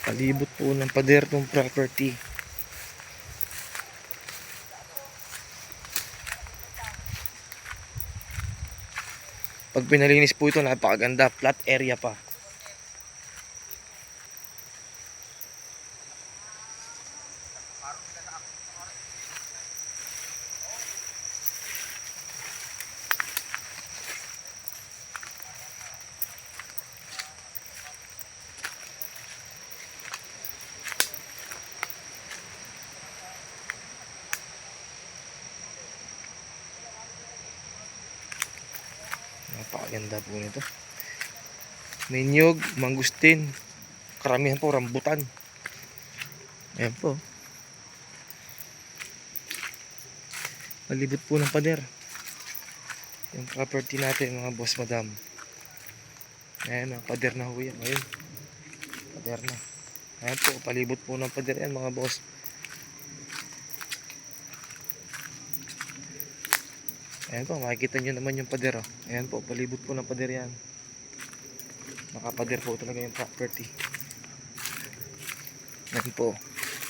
Palibot po ng pader ng property. Pag pinalinis po ito, napakaganda. Flat area pa. Napakaganda po nito. May niyog, mangustin, karamihan po rambutan. Ayan po. Palibot po ng pader yung property natin, mga boss madam. Ayan, pader na ho yan. Ayun, pader na. Ayan po, palibot po ng pader yan, mga boss. Ayan po, makikita nyo naman yung pader. Oh. Ayan po, palibot po ng pader yan. Nakapader po talaga yung property. Ayan po.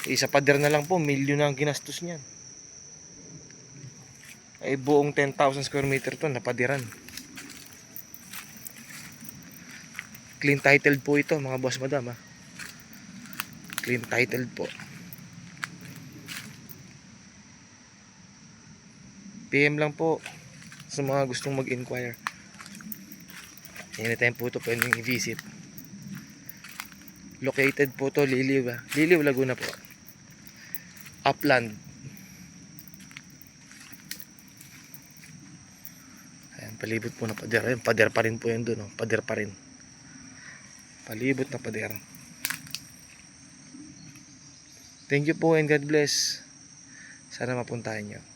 Isa pader na lang po, milyon na ang ginastos niyan. Ay buong 10,000 square meter to napadiran. Clean titled po ito, mga boss madam. Ha? Clean titled po. PM lang po sa mga gustong mag-inquire. Anytime po ito pwedeng i-visit. Located po to Liliw. Liliw, Laguna po. Upland. Ayan, palibot po na pader. Ayan, pader pa rin po yan doon. Oh. Pader pa rin. Palibot na pader. Thank you po and God bless. Sana mapuntahan nyo.